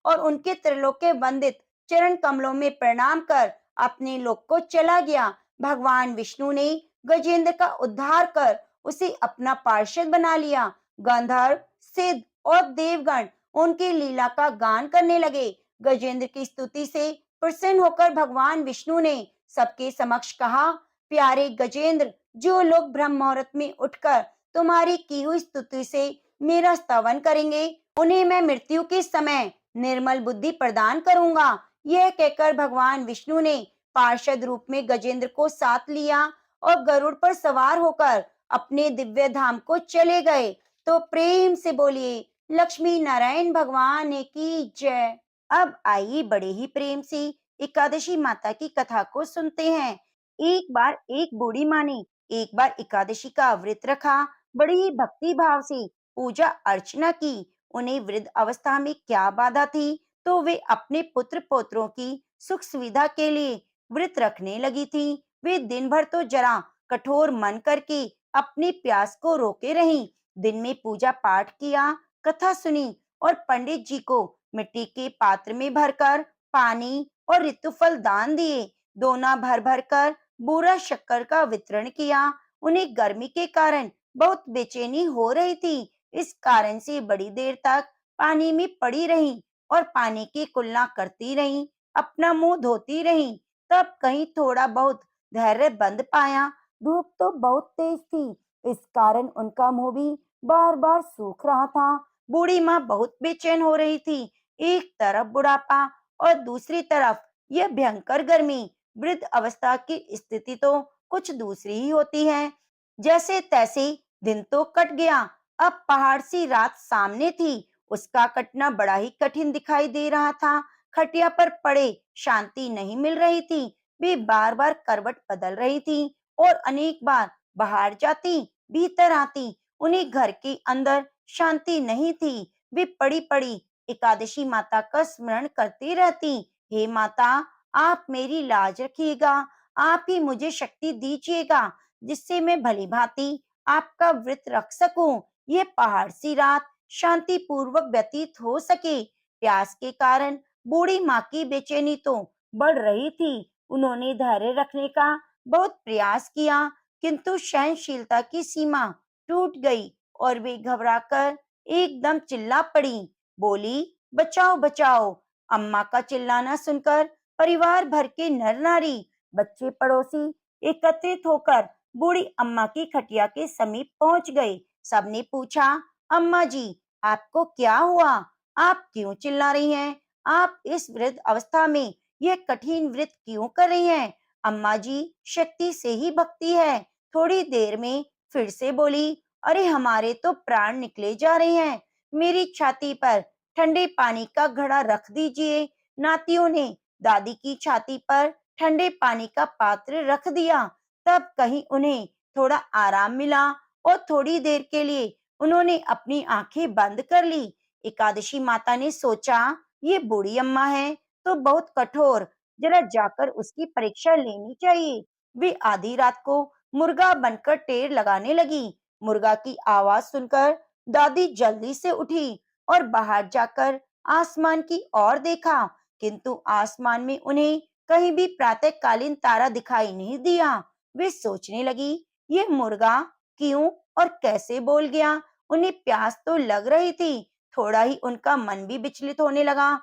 और उनके त्रिलोक्य वंदित चरण कमलों में प्रणाम कर अपने लोक को चला गया। भगवान विष्णु ने गजेंद्र का उद्धार कर उसे अपना पार्षद बना लिया। गंधर्व, सिद्ध और देवगण उनकी लीला का गान करने लगे। गजेंद्र की स्तुति से प्रसन्न होकर भगवान विष्णु ने सबके समक्ष कहा, प्यारे गजेंद्र, जो लोग ब्रह्म मुहूर्त में उठकर तुम्हारी की हुई स्तुति से मेरा स्तवन करेंगे, उन्हें मैं मृत्यु के समय निर्मल बुद्धि प्रदान करूंगा। यह कहकर भगवान विष्णु ने पार्षद रूप में गजेंद्र को साथ लिया और गरुड़ पर सवार होकर अपने दिव्य धाम को चले गए। तो प्रेम से बोलिए लक्ष्मी नारायण भगवान की जय। अब आइए बड़े ही प्रेम से एकादशी माता की कथा को सुनते हैं। एक बार एक बूढ़ी माँ ने एक बार एकादशी का व्रत रखा। बड़ी ही भक्ति भाव से पूजा अर्चना की। उन्हें वृद्ध अवस्था में क्या बाधा थी, तो वे अपने पुत्र पौत्रों की सुख सुविधा के लिए व्रत रखने लगी थी। वे दिन भर तो जरा कठोर मन करके अपनी प्यास को रोके रहीं। दिन में पूजा पाठ किया, कथा सुनी और पंडित जी को मिट्टी के पात्र में भरकर पानी और ऋतुफल दान दिए। दोना भर भर कर बूरा शक्कर का वितरण किया। उन्हें गर्मी के कारण बहुत बेचैनी हो रही थी। इस कारण से बड़ी देर तक पानी में पड़ी रहीं और पानी की कुल्ला करती रहीं, अपना मुंह धोती रहीं। तब कहीं थोड़ा बहुत धैर्य बंद पाया। धूप तो बहुत तेज थी, इस कारण उनका मुंह भी बार बार सूख रहा था। बूढ़ी माँ बहुत बेचैन हो रही थी। एक तरफ बुढ़ापा और दूसरी तरफ यह भयंकर गर्मी। वृद्ध अवस्था की स्थिति तो कुछ दूसरी ही होती है। जैसे तैसे दिन तो कट गया। अब पहाड़ सी रात सामने थी। उसका कटना बड़ा ही कठिन दिखाई दे रहा था। खटिया पर पड़े शांति नहीं मिल रही थी। वे बार बार करवट बदल रही थी और अनेक बार बाहर जाती, भीतर आती। उन्हें घर के अंदर शांति नहीं थी। वे पड़ी पड़ी एकादशी माता का स्मरण करती रहती। हे माता, आप मेरी लाज रखिएगा। आप ही मुझे शक्ति दीजिएगा जिससे मैं भली भांति आपका व्रत रख सकूं। ये पहाड़ सी रात शांति पूर्वक व्यतीत हो सके। प्यास के कारण बूढ़ी माँ की बेचैनी तो बढ़ रही थी। उन्होंने धैर्य रखने का बहुत प्रयास किया, किंतु सहनशीलता की सीमा टूट गई और वे घबराकर एकदम चिल्ला पड़ी। बोली, बचाओ बचाओ। अम्मा का चिल्लाना सुनकर परिवार भर के नर नारी, बच्चे, पड़ोसी एकत्रित होकर बूढ़ी अम्मा की खटिया के समीप पहुंच गए। सबने पूछा, अम्मा जी, आपको क्या हुआ? आप क्यों चिल्ला रही हैं? आप इस वृद्ध अवस्था में यह कठिन व्रत क्यों कर रही हैं? अम्मा जी, शक्ति से ही भक्ति है। थोड़ी देर में फिर से बोली, अरे हमारे तो प्राण निकले जा रहे हैं। मेरी छाती पर ठंडे पानी का घड़ा रख दीजिए। नातियों ने दादी की छाती पर ठंडे पानी का पात्र रख दिया। तब कहीं उन्हें थोड़ा आराम मिला और थोड़ी देर के लिए उन्होंने अपनी आंखें बंद कर ली। एकादशी माता ने सोचा, ये बूढ़ी अम्मा है तो बहुत कठोर, जरा जाकर उसकी परीक्षा लेनी चाहिए। वे आधी रात को मुर्गा बनकर टेर लगाने लगी। मुर्गा की आवाज सुनकर दादी जल्दी से उठी और बाहर जाकर आसमान की ओर देखा, किंतु आसमान में उन्हें कहीं भी प्रातःकालीन तारा दिखाई नहीं दिया। वे सोचने लगी, ये मुर्गा क्यों और कैसे बोल गया? उन्हें प्यास तो लग रही थी। थोड़ा ही उनका मन भी विचलित होने लगा,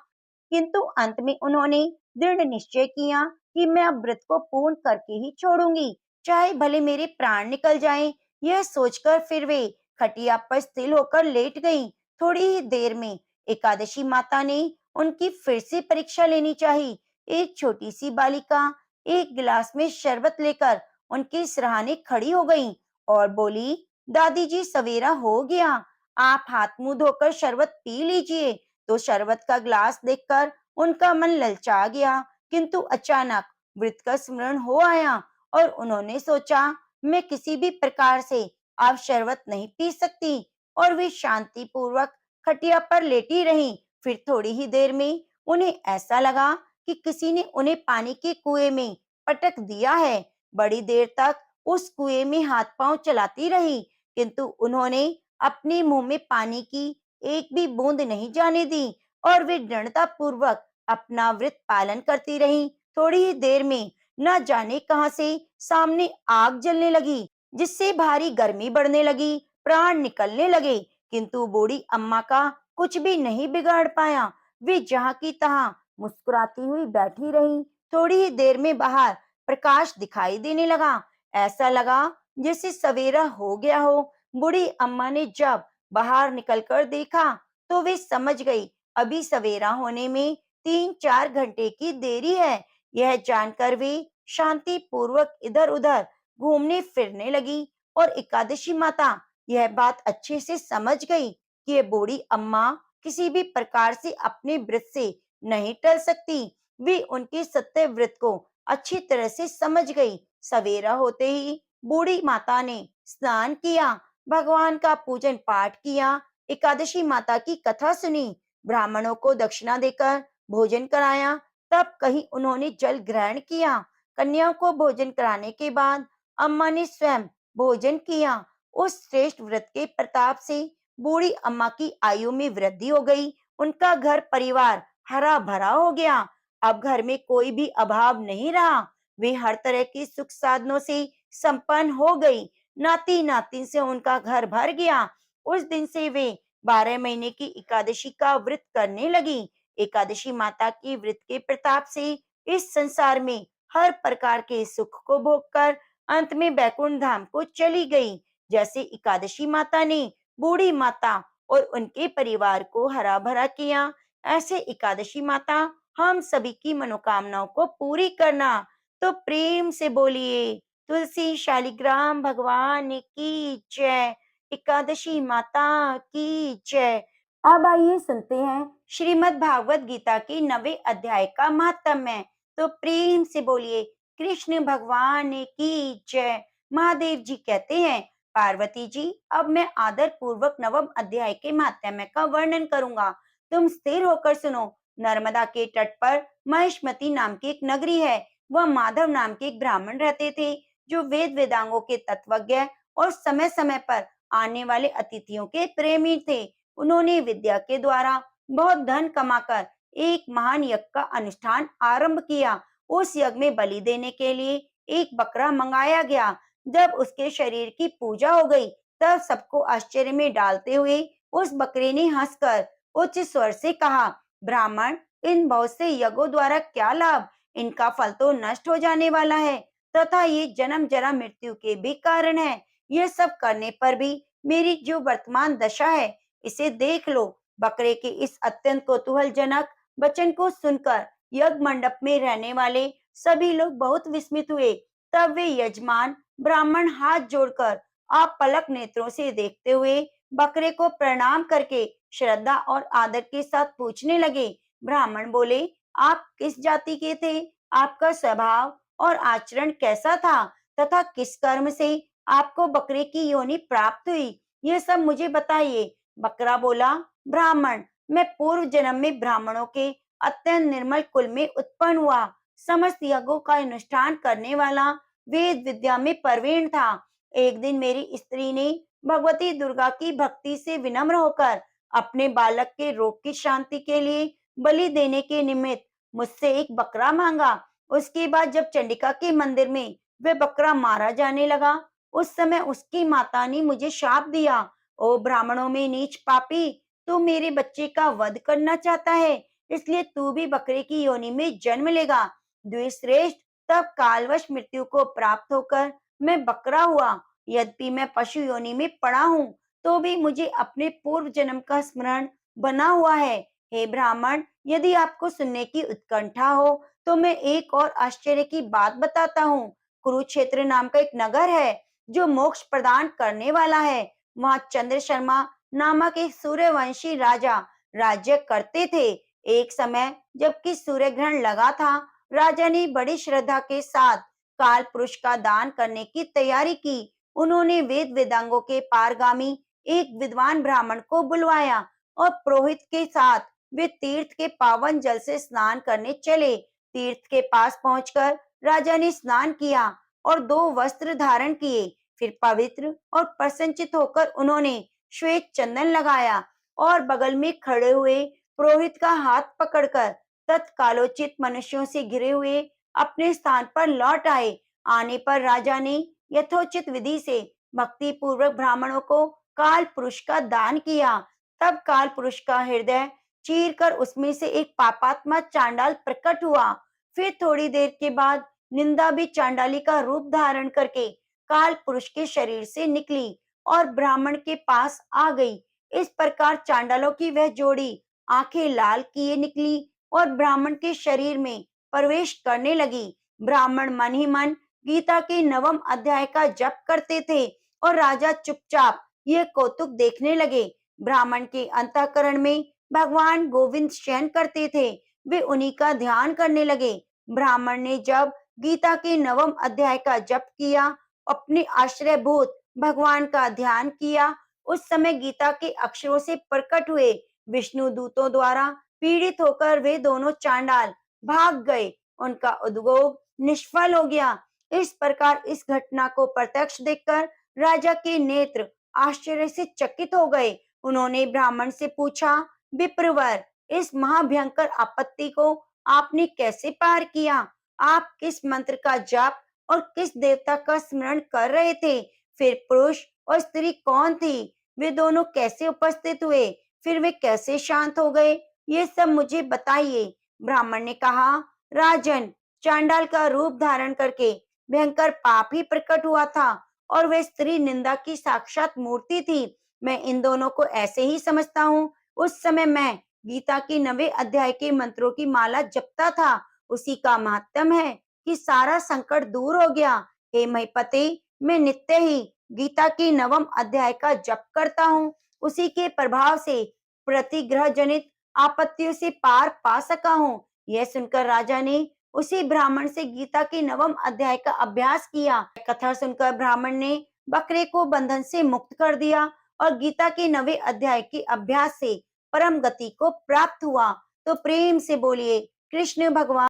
किंतु अंत में उन्होंने दृढ़ निश्चय किया कि मैं अब व्रत को पूर्ण करके ही छोड़ूंगी, चाहे भले मेरे प्राण निकल जाएं। यह सोचकर फिर वे खटिया पर स्थिर होकर लेट गईं। थोड़ी ही देर में एकादशी माता ने उनकी फिर से परीक्षा लेनी चाहिए। एक छोटी सी बालिका एक गिलास में शरबत लेकर उनके सिरहाने खड़ी हो गई और बोली, दादी जी, सवेरा हो गया, आप हाथ मुंह धोकर शरबत पी लीजिए। तो शरबत का गिलास देखकर उनका मन ललचा गया, किंतु अचानक व्रत का स्मरण हो आया और उन्होंने सोचा मैं किसी भी प्रकार से अब शरबत नहीं पी सकती, और वे शांति पूर्वक खटिया पर लेटी रहीं। फिर थोड़ी ही देर में उन्हें ऐसा लगा कि किसी ने उन्हें पानी के कुएं में पटक दिया है। बड़ी देर तक उस कुएं में हाथ पांव चलाती रही, किंतु उन्होंने अपने मुंह में पानी की एक भी बूंद नहीं जाने दी, और वे दृढ़ता पूर्वक अपना व्रत पालन करती रहीं। थोड़ी ही देर में न जाने कहां से सामने आग जलने लगी, जिससे भारी गर्मी बढ़ने लगी, प्राण निकलने लगे, किंतु बूढ़ी अम्मा का कुछ भी नहीं बिगाड़ पाया। वे जहां की तहां मुस्कुराती हुई बैठी रहीं। थोड़ी ही देर में बाहर प्रकाश दिखाई देने लगा। ऐसा लगा जैसे सवेरा हो गया हो। बूढ़ी अम्मा ने जब बाहर निकलकर देखा तो वे समझ गई अभी सवेरा होने में 3-4 घंटे की देरी है। यह जानकर वे शांति पूर्वक इधर उधर घूमने फिरने लगी, और एकादशी माता यह बात अच्छे से समझ गई कि ये बूढ़ी अम्मा किसी भी प्रकार से अपने व्रत से नहीं टल सकती। वे उनके सत्य व्रत को अच्छी तरह से समझ गई। सवेरा होते ही बूढ़ी माता ने स्नान किया, भगवान का पूजन पाठ किया, एकादशी माता की कथा सुनी, ब्राह्मणों को दक्षिणा देकर भोजन कराया, तब कहीं उन्होंने जल ग्रहण किया। कन्याओं को भोजन कराने के बाद अम्मा ने स्वयं भोजन किया। उस श्रेष्ठ व्रत के प्रताप से बूढ़ी अम्मा की आयु में वृद्धि हो गई। उनका घर परिवार हरा भरा हो गया। अब घर में कोई भी अभाव नहीं रहा। वे हर तरह के सुख साधनों से संपन्न हो गई। नाती नातिन से उनका घर भर गया। उस दिन से वे 12 महीने की एकादशी का व्रत करने लगी। एकादशी माता की व्रत के प्रताप से इस संसार में हर प्रकार के सुख को भोगकर अंत में बैकुंठ धाम को चली गई। जैसे एकादशी माता ने बूढ़ी माता और उनके परिवार को हरा भरा किया, ऐसे एकादशी माता हम सभी की मनोकामनाओं को पूरी करना। तो प्रेम से बोलिए तुलसी शालिग्राम भगवान की जय, एकादशी माता की जय। अब आइए सुनते हैं श्रीमद् भागवत गीता के 9वें अध्याय का महात्म्य। तो प्रेम से बोलिए कृष्ण भगवान की जय। महादेव जी कहते हैं, पार्वती जी, अब मैं आदर पूर्वक 9वें अध्याय के महात्म्य का वर्णन करूंगा। तुम स्थिर होकर सुनो। नर्मदा के तट पर महिष्मती नाम की एक नगरी है। वह माधव नाम के एक ब्राह्मण रहते थे, जो वेद वेदांगों के तत्वज्ञ और समय समय पर आने वाले अतिथियों के प्रेमी थे। उन्होंने विद्या के द्वारा बहुत धन कमाकर एक महान यज्ञ का अनुष्ठान आरंभ किया। उस यज्ञ में बलि देने के लिए एक बकरा मंगाया गया। जब उसके शरीर की पूजा हो गई, तब सबको आश्चर्य में डालते हुए उस बकरे ने हंसकर उच्च स्वर से कहा, ब्राह्मण, इन बहुत से यज्ञों द्वारा क्या लाभ? इनका फल तो नष्ट हो जाने वाला है, तथा ये जन्म जरा मृत्यु के भी कारण है। यह सब करने पर भी मेरी जो वर्तमान दशा है, इसे देख लो। बकरे के इस अत्यंत कौतूहलजनक वचन को सुनकर यज्ञ मंडप में रहने वाले सभी लोग बहुत विस्मित हुए। तब वे यजमान ब्राह्मण हाथ जोड़कर आप पलक नेत्रों से देखते हुए बकरे को प्रणाम करके श्रद्धा और आदर के साथ पूछने लगे। ब्राह्मण बोले, आप किस जाति के थे? आपका स्वभाव और आचरण कैसा था? तथा किस कर्म से आपको बकरे की योनि प्राप्त हुई? यह सब मुझे बताइए। बकरा बोला, ब्राह्मण, मैं पूर्व जन्म में ब्राह्मणों के अत्यंत निर्मल कुल में उत्पन्न हुआ। समस्त यज्ञों का अनुष्ठान करने वाला, वेद विद्या में प्रवीण था। एक दिन मेरी स्त्री ने भगवती दुर्गा की भक्ति से विनम्र होकर अपने बालक के रोग की शांति के लिए बलि देने के निमित्त मुझसे एक बकरा मांगा। उसके बाद जब चंडिका के मंदिर में वह बकरा मारा जाने लगा, उस समय उसकी माता ने मुझे शाप दिया, ओ ब्राह्मणों में नीच पापी, तू मेरे बच्चे का वध करना चाहता है, इसलिए तू भी बकरे की योनि में जन्म लेगा। द्विश्रेष्ठ, तब कालवश मृत्यु को प्राप्त होकर मैं बकरा हुआ। यद्यपि मैं पशु योनि में पड़ा हूँ, तो भी मुझे अपने पूर्व जन्म का स्मरण बना हुआ है। हे ब्राह्मण, यदि आपको सुनने की उत्कंठा हो तो मैं एक और आश्चर्य की बात बताता हूँ। कुरुक्षेत्र नाम का एक नगर है, जो मोक्ष प्रदान करने वाला है। वहाँ चंद्र शर्मा नामक एक सूर्यवंशी राजा राज्य करते थे। एक समय जबकि सूर्य ग्रहण लगा था, राजा ने बड़ी श्रद्धा के साथ काल पुरुष का दान करने की तैयारी की। उन्होंने वेद वेदांगों के पारगामी एक विद्वान ब्राह्मण को बुलवाया और पुरोहित के साथ वे तीर्थ के पावन जल से स्नान करने चले। तीर्थ के पास पहुंचकर राजा ने स्नान किया और दो वस्त्र धारण किए। फिर पवित्र और प्रसन्नचित होकर उन्होंने श्वेत चंदन लगाया और बगल में खड़े हुए पुरोहित का हाथ पकड़कर तत्कालोचित मनुष्यों से घिरे हुए अपने स्थान पर लौट आए। आने पर राजा ने यथोचित विधि से भक्ति पूर्वक ब्राह्मणों को काल पुरुष का दान किया। तब काल पुरुष का हृदय चीर कर उसमें से एक पापात्मा चांडाल प्रकट हुआ। फिर थोड़ी देर के बाद निंदा भी चांडाली का रूप धारण करके काल पुरुष के शरीर से निकली और ब्राह्मण के पास आ गई। इस प्रकार चांडालों की वह जोड़ी आंखें लाल किए निकली और ब्राह्मण के शरीर में प्रवेश करने लगी। ब्राह्मण मन ही मन गीता के नवम अध्याय का जप करते थे और राजा चुपचाप यह कौतुक देखने लगे। ब्राह्मण के अंतःकरण में भगवान गोविंद शयन करते थे, वे उन्हीं का ध्यान करने लगे। ब्राह्मण ने जब गीता के नवम अध्याय का जप किया, अपने आश्रयभूत भगवान का ध्यान किया, उस समय गीता के अक्षरों से प्रकट हुए विष्णु दूतों द्वारा पीड़ित होकर वे दोनों चांडाल भाग गए। उनका उद्योग निष्फल हो गया। इस प्रकार इस घटना को प्रत्यक्ष देखकर राजा के नेत्र आश्चर्य से चकित हो गए। उन्होंने ब्राह्मण से पूछा, विप्रवर, इस महाभयंकर आपत्ति को आपने कैसे पार किया? आप किस मंत्र का जाप और किस देवता का स्मरण कर रहे थे? फिर पुरुष और स्त्री कौन थी? वे दोनों कैसे उपस्थित हुए? फिर वे कैसे शांत हो गए? ये सब मुझे बताइए। ब्राह्मण ने कहा, राजन, चांडाल का रूप धारण करके भयंकर पाप ही प्रकट हुआ था और वह स्त्री निंदा की साक्षात मूर्ति थी। मैं इन दोनों को ऐसे ही समझता हूँ। उस समय मैं गीता के 9वें अध्याय के मंत्रों की माला जपता था। उसी का महात्म है कि सारा संकट दूर हो गया। हे महिपते, मैं नित्य ही गीता के 9वें अध्याय का जप करता हूँ। उसी के प्रभाव से प्रतिग्रह जनित आपत्तियों से पार पा सका हूँ। यह सुनकर राजा ने उसी ब्राह्मण से गीता के 9वें अध्याय का अभ्यास किया। कथा सुनकर ब्राह्मण ने बकरे को बंधन से मुक्त कर दिया और गीता के 9वें अध्याय के अभ्यास से परम गति को प्राप्त हुआ। तो प्रेम से बोलिए कृष्ण भगवान